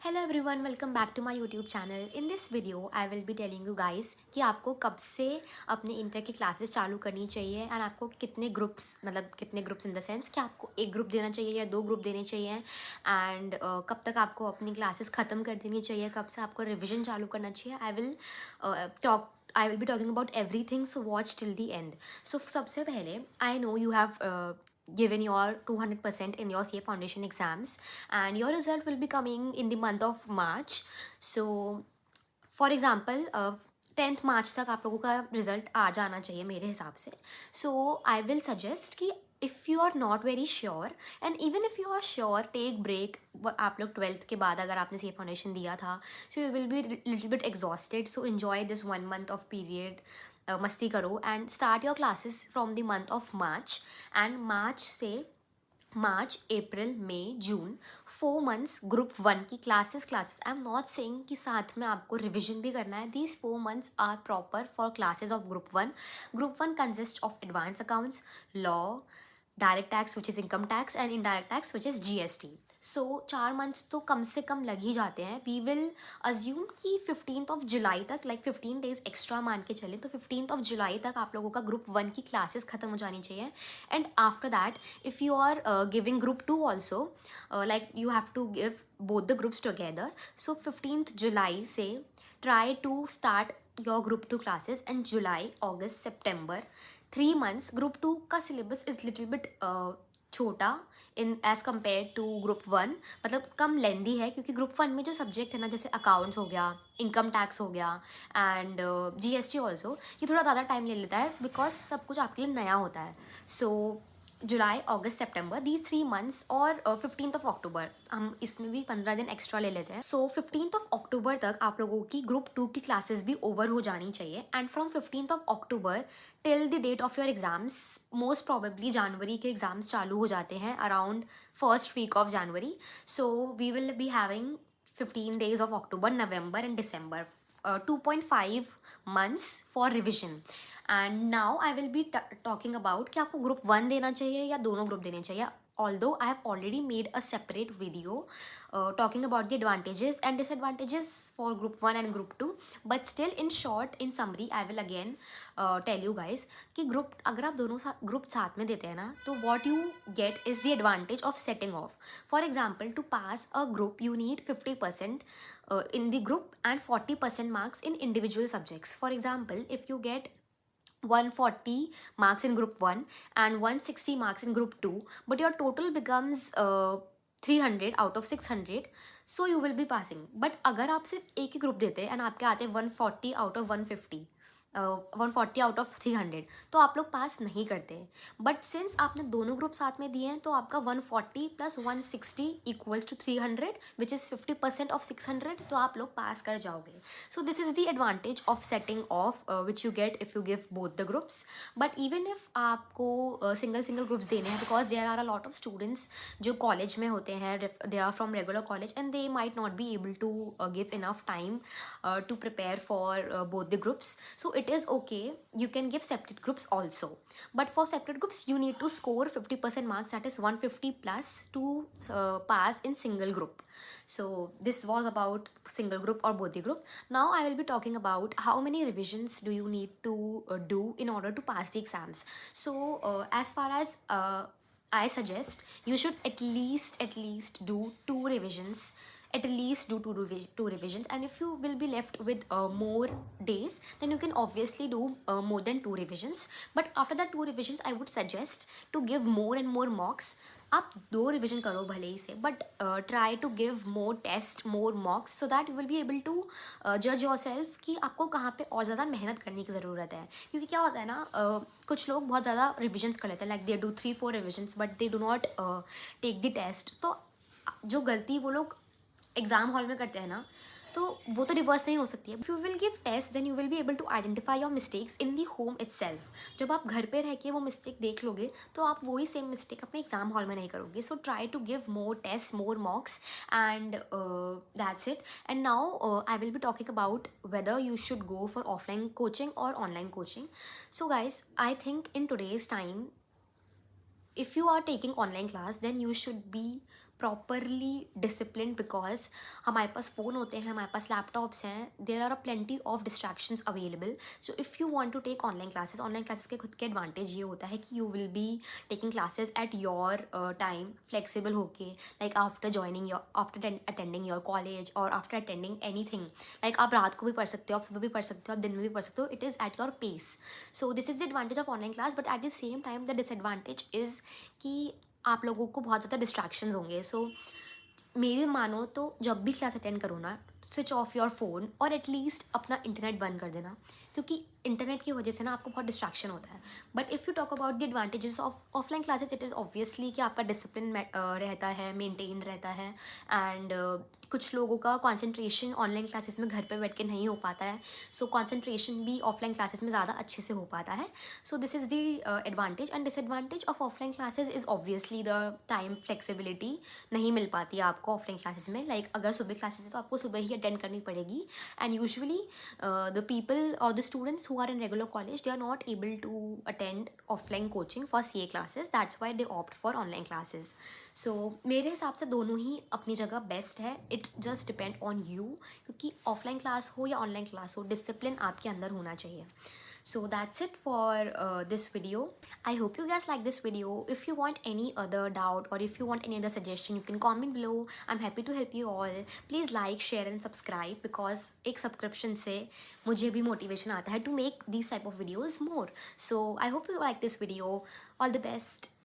Hello everyone, welcome back to my YouTube channel. In this video I will be telling you guys कि आपको कब से अपने inter की क्लासेस चालू करनी चाहिए एंड आपको कितने ग्रुप्स इन द सेंस कि आपको एक ग्रुप देना चाहिए या दो ग्रुप देने चाहिए एंड कब तक आपको अपनी क्लासेस ख़त्म कर देनी चाहिए, कब से आपको रिविजन चालू करना चाहिए। I will be talking about everything, so watch till the end. So सबसे पहले I know you have given your 200% in your CA foundation exams and your result will be coming in the month of March. So for example 10th March तक आप लोगों का result आ जाना चाहिए मेरे हिसाब से। सो आई विल सजेस्ट कि if you are not very sure and even if you are sure take break. आप लोग 12th के बाद अगर आपने सी फाउंडेशन दिया था so you will be little bit exhausted, so enjoy this 1 month of period. मस्ती करो and start your classes from the month of March. And March से मार्च, अप्रैल, मई, जून 4 months ग्रुप 1 की classes I am not saying कि साथ में आपको revision भी करना है। These 4 months are proper for classes of group 1। Group 1 consist of advance accounts, law, direct tax which is income tax and indirect tax which is GST। So 4 months तो कम से कम लग ही जाते हैं। वी विल अज्यूम कि 15th जुलाई तक, like 15 days extra मान के चले तो 15th जुलाई तक आप लोगों का ग्रुप 1 की क्लासेस ख़त्म हो जानी चाहिए। And after that if you are giving group 2 also, like you have to give both the groups together. So 15th July से try to start your group 2 classes and July, August, September 3 months group 2 का syllabus is little bit छोटा इन as compare to group 1, मतलब कम लेंदी है क्योंकि group 1 में जो subject है ना, जैसे अकाउंट्स हो गया, इनकम टैक्स हो गया एंड GST ऑल्सो, ये थोड़ा ज़्यादा टाइम ले लेता है बिकॉज सब कुछ आपके लिए नया होता है। सो जुलाई, अगस्त, सितंबर, दीज 3 months और 15th हम इसमें भी 15 दिन एक्स्ट्रा ले लेते हैं। सो 15th तक आप लोगों की ग्रुप 2 की क्लासेस भी ओवर हो जानी चाहिए and from 15th till the date of your exams, most probably जनवरी के एग्जाम्स चालू हो जाते हैं अराउंड फर्स्ट वीक ऑफ जनवरी। So we will be having 15 days of October, November and December, 2.5 months for revision. And now I will be talking about कि आपको group 1 देना चाहिए या दोनों ग्रुप देने चाहिए। although I have already made a separate video talking about the advantages and disadvantages for group 1 and group 2, but still in short, in summary, I will again tell you guys कि group अगर आप दोनों group साथ में देते हैं ना तो what you get is the advantage of setting off. For example, to pass a group you need 50% in the group and 40% marks in individual subjects. For example, if you get 140 marks in group 1 and 160 marks in group 2, but your total becomes 300 out of 600, so you will be passing. But अगर आप सिर्फ एक ही group देते हैं and आपके आते हैं 140 out of 150, 140 out of 300, तो आप लोग पास नहीं करते। बट सिंस आपने दोनों ग्रुप साथ में दिए हैं तो आपका 140 plus 160 equals to 300 which is 50% of 600, तो आप लोग पास कर जाओगे। So this is the advantage of setting off which you get if you give both the groups. But even if आपको सिंगल ग्रुप्स देने हैं because there are a lot of students जो college में होते हैं, they are from regular college and they might not be able to give enough time to prepare for both the groups, so it is okay, you can give separate groups also. But for separate groups you need to score 50% marks, that is 150 plus to pass in single group. So this was about single group or both the group. Now I will be talking about how many revisions do you need to do in order to pass the exams. So as far as I suggest you should at least do 2 revisions, at least do two revisions. And if you will be left with more days, then you can obviously do more than 2 revisions. But after that 2 revisions I would suggest to give more and more mocks. आप 2 revision करो भले ही से, but try to give more test, more mocks, so that you will be able to जज your self कि आपको कहाँ पे और ज़्यादा मेहनत करने की ज़रूरत है। क्योंकि क्या होता है ना, कुछ लोग बहुत ज़्यादा रिविजन्स कर लेते हैं, like they do 3-4 revisions but they do not take the test. तो जो गलती वो लोग एग्जाम हॉल में करते हैं ना, तो वो तो रिवर्स नहीं हो सकती है। If you will give test then you will be able to identify your mistakes in the home itself. जब आप घर पे रह के वो मिस्टेक देख लोगे तो आप वही सेम मिस्टेक अपने एग्जाम हॉल में नहीं करोगे। So try to give more test, more mocks and that's it. And now I will be talking about whether you should go for offline coaching और online coaching. So guys, I think in today's time if you are taking online class then you should be properly discipline, because हमारे पास phone होते हैं, हमारे पास laptops हैं, there are a plenty of distractions available. So if you want to take online classes के खुद के एडवांटेज ये होता है कि you will be taking classes at your time, flexible होके, like after attending your college और after attending anything. Like आप रात को भी पढ़ सकते हो, आप सुबह भी पढ़ सकते हो, आप दिन में भी पढ़ सकते हो. It is at your pace. So this is the advantage of online class. But at the same time the disadvantage is कि आप लोगों को बहुत ज़्यादा डिस्ट्रैक्शंस होंगे. सो मेरे मानो तो जब भी क्लास अटेंड करो ना, स्विच ऑफ योर फ़ोन और एटलीस्ट अपना इंटरनेट बंद कर देना, क्योंकि इंटरनेट की वजह से ना आपको बहुत डिस्ट्रैक्शन होता है. But if you talk about the advantages of offline classes, it is obviously कि आपका डिसिप्लिन रहता है, मेंटेन रहता है. एंड कुछ लोगों का कॉन्सेंट्रेशन ऑनलाइन क्लासेस में घर पे बैठ के नहीं हो पाता है. सो कॉन्सेंट्रेशन भी ऑफलाइन क्लासेस में ज़्यादा अच्छे से हो पाता है. सो this is the advantage. And disadvantage of offline classes is obviously the time flexibility नहीं मिल पाती है आपको ऑफलाइन क्लासेस में. लाइक अगर सुबह क्लासेस है तो आपको सुबह ही अटेंड करनी पड़ेगी. And usually the people or the students who are in regular college, they are not able to attend offline coaching for CA classes. That's why they opt for online classes. So मेरे हिसाब से दोनों ही अपनी जगह best है. It just depend on you, क्योंकि offline class हो या ऑनलाइन क्लास हो, डिसिप्लिन आपके अंदर होना चाहिए. So that's it for this video. I hope you guys like this video. If you want any other doubt or if you want any other suggestion, you can comment below. I'm happy to help you all. Please like, share and subscribe, because एक subscription से मुझे भी motivation आता है to make these type of videos more. So I hope you like this video. All the best.